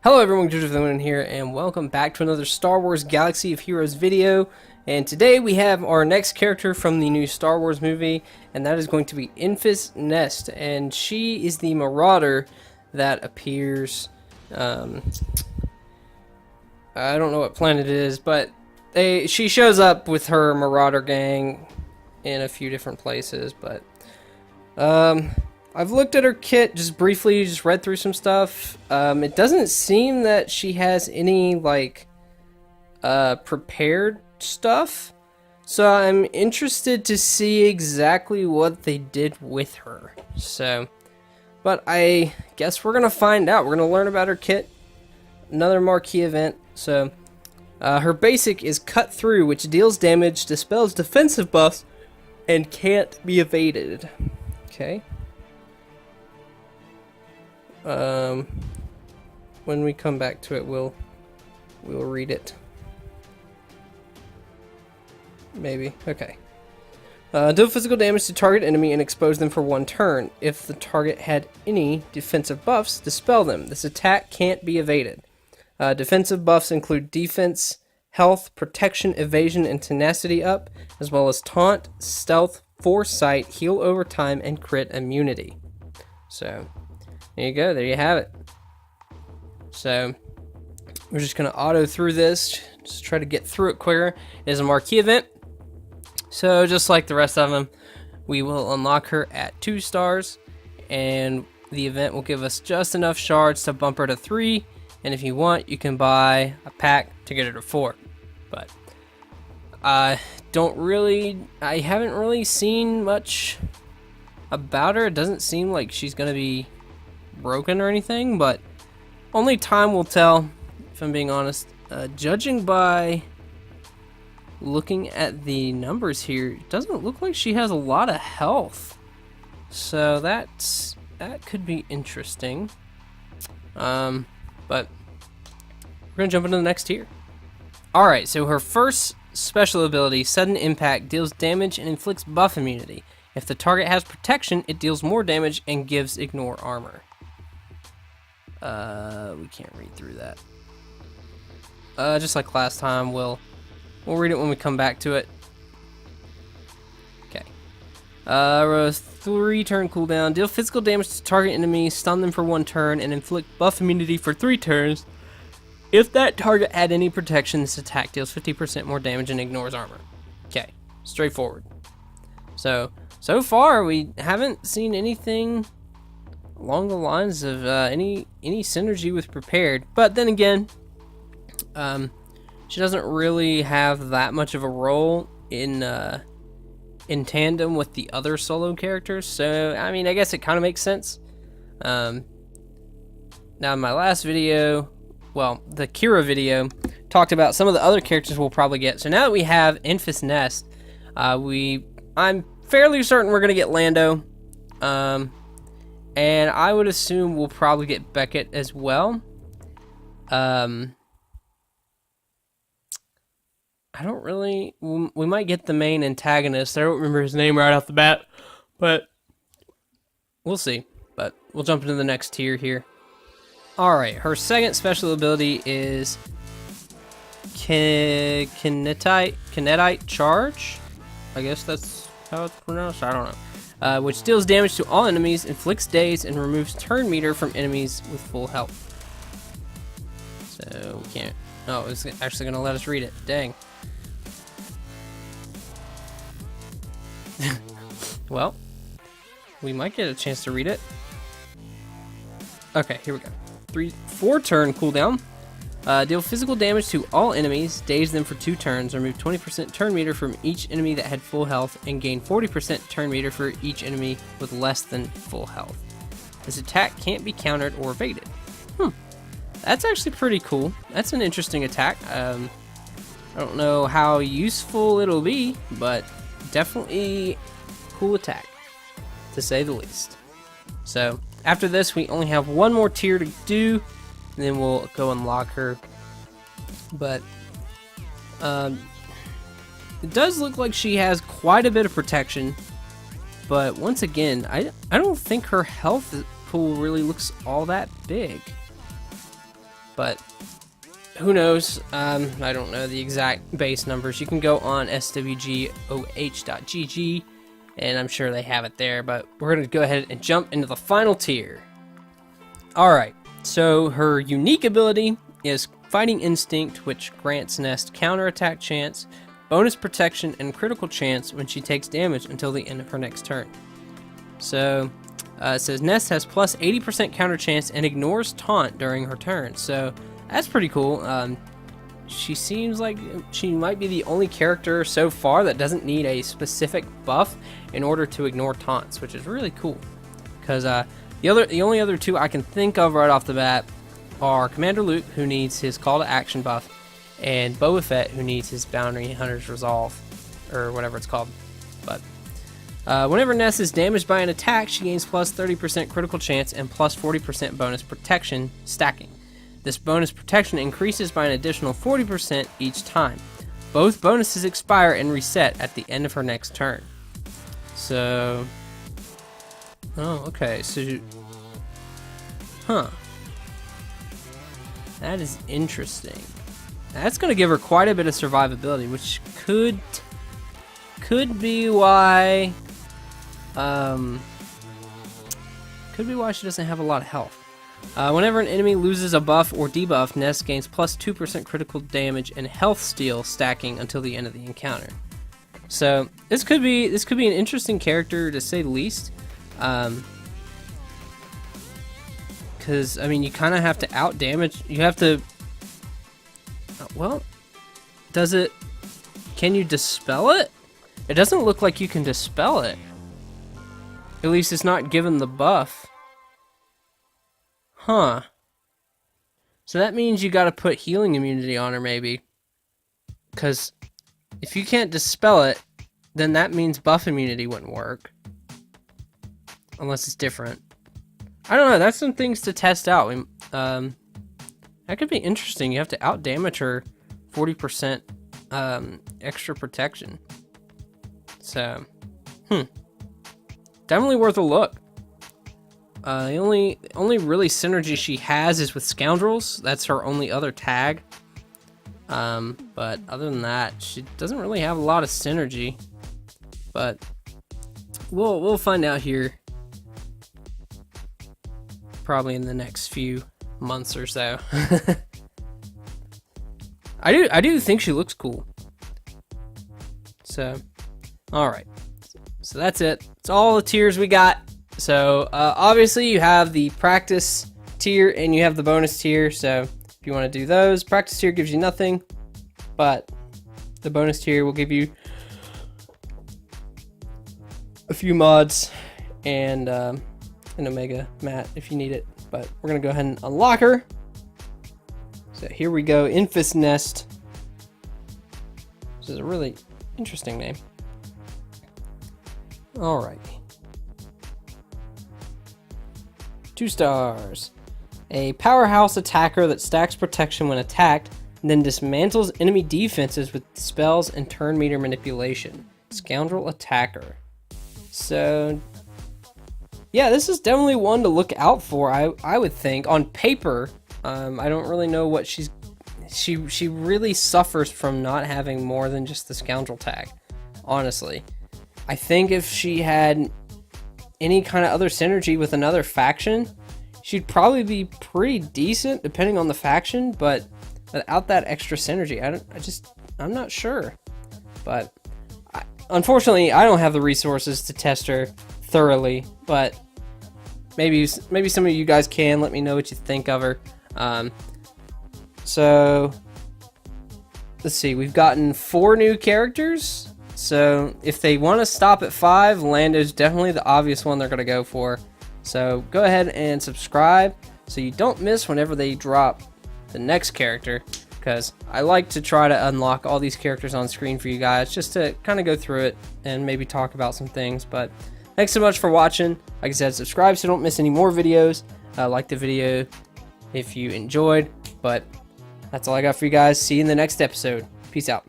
Hello everyone, GoodraFTW here, and welcome back to another Star Wars Galaxy of Heroes video. And today we have our next character from the new Star Wars movie, and that is going to be Enfys Nest. And she is the marauder that appears, I don't know what planet it is, but she shows up with her marauder gang in a few different places, but I've looked at her kit just briefly, just read through some stuff. It doesn't seem that she has any, like, prepared stuff. So I'm interested to see exactly what they did with her. So, but I guess we're going to find out. We're going to learn about her kit. Another marquee event. So, her basic is Cut Through, which deals damage, dispels defensive buffs, and can't be evaded. Okay. When we come back to it, we'll read it. Maybe. Okay. Deal physical damage to target enemy and expose them for 1 turn. If the target had any defensive buffs, dispel them. This attack can't be evaded. Defensive buffs include defense, health, protection, evasion, and tenacity up, as well as taunt, stealth, foresight, heal over time, and crit immunity. So, there you go, there you have it. So, we're just going to auto through this, just try to get through it quicker. It is a marquee event, so just like the rest of them, we will unlock her at 2 stars, and the event will give us just enough shards to bump her to 3, and if you want, you can buy a pack to get her to 4. But, I haven't really seen much about her. It doesn't seem like she's going to be broken or anything, but only time will tell, if I'm being honest. Judging by looking at the numbers here, it doesn't look like she has a lot of health, so that could be interesting. But we're gonna jump into the next tier. Alright, so her first special ability, Sudden Impact, deals damage and inflicts buff immunity. If the target has protection, it deals more damage and gives ignore armor. We can't read through that. Just like last time, we'll read it when we come back to it. Okay. 3-turn cooldown. Deal physical damage to target enemies, stun them for 1 turn, and inflict buff immunity for 3 turns. If that target had any protection, this attack deals 50% more damage and ignores armor. Okay. Straightforward. So far, we haven't seen anything along the lines of any synergy with prepared, but then again, she doesn't really have that much of a role in tandem with the other solo characters. So I mean, I guess it kind of makes sense. Now, in my last video, well, the Kira video, talked about some of the other characters we'll probably get. So now that we have Enfys Nest, I'm fairly certain we're gonna get Lando. And I would assume we'll probably get Beckett as well. I don't really... We might get the main antagonist. I don't remember his name right off the bat. But we'll see. But we'll jump into the next tier here. Alright, her second special ability is Kinetite Charge. I guess that's how it's pronounced. I don't know. Which deals damage to all enemies, inflicts daze, and removes turn meter from enemies with full health. So, we can't... Oh, it's actually going to let us read it. Dang. Well, we might get a chance to read it. Okay, here we go. 4-turn cooldown. Deal physical damage to all enemies, daze them for 2 turns, remove 20% turn meter from each enemy that had full health, and gain 40% turn meter for each enemy with less than full health. This attack can't be countered or evaded. That's actually pretty cool. That's an interesting attack. I don't know how useful it'll be, but definitely cool attack, to say the least. So, after this, we only have 1 more tier to do, and then we'll go unlock her. But it does look like she has quite a bit of protection. But once again, I don't think her health pool really looks all that big. but who knows? I don't know the exact base numbers. You can go on swgoh.gg, and I'm sure they have it there, but we're going to go ahead and jump into the final tier. Alright, so her unique ability is Fighting Instinct, which grants Nest counterattack chance, bonus protection, and critical chance when she takes damage until the end of her next turn. So, it says Nest has plus 80% counter chance and ignores taunt during her turn, so that's pretty cool. She seems like she might be the only character so far that doesn't need a specific buff in order to ignore taunts, which is really cool. Because the only other two I can think of right off the bat are Commander Luke, who needs his Call to Action buff, and Boba Fett, who needs his Bounty Hunter's Resolve, or whatever it's called. But whenever Nest is damaged by an attack, she gains plus 30% critical chance and plus 40% bonus protection stacking. This bonus protection increases by an additional 40% each time. Both bonuses expire and reset at the end of her next turn. So, oh, okay, so, that is interesting. That's going to give her quite a bit of survivability, which could be why, she doesn't have a lot of health. Whenever an enemy loses a buff or debuff, Nest gains plus 2% critical damage and health steal stacking until the end of the encounter. So this could be an interesting character to say the least. Because I mean, you kind of have to out damage. You have to. Well, can you dispel it? It doesn't look like you can dispel it. At least it's not given the buff. Huh. So that means you gotta put healing immunity on her, maybe. Because if you can't dispel it, then that means buff immunity wouldn't work. Unless it's different. I don't know, that's some things to test out. That could be interesting. You have to out damage her 40% extra protection. So, definitely worth a look. The only really synergy she has is with Scoundrels. That's her only other tag. But other than that, she doesn't really have a lot of synergy. But we'll find out here probably in the next few months or so. I do think she looks cool. So, all right. So that's it. That's all the tiers we got. So obviously you have the practice tier and you have the bonus tier. So if you want to do those, practice tier gives you nothing, but the bonus tier will give you a few mods and an Omega mat if you need it. But we're gonna go ahead and unlock her. So here we go, Enfys Nest. This is a really interesting name. All right. 2 stars. A powerhouse attacker that stacks protection when attacked, and then dismantles enemy defenses with spells and turn meter manipulation. Scoundrel attacker. So, yeah, this is definitely one to look out for, I would think. On paper, I don't really know what she really suffers from not having more than just the Scoundrel tag, honestly. I think if she had any kind of other synergy with another faction, she'd probably be pretty decent depending on the faction, but without that extra synergy, I'm not sure. But unfortunately, I don't have the resources to test her thoroughly, but maybe some of you guys can. Let me know what you think of her. So let's see, we've gotten 4 new characters. So if they want to stop at 5, Lando's definitely the obvious one they're going to go for. So go ahead and subscribe so you don't miss whenever they drop the next character, because I like to try to unlock all these characters on screen for you guys just to kind of go through it and maybe talk about some things. But thanks so much for watching. Like I said, subscribe so you don't miss any more videos. Like the video if you enjoyed. But that's all I got for you guys. See you in the next episode. Peace out.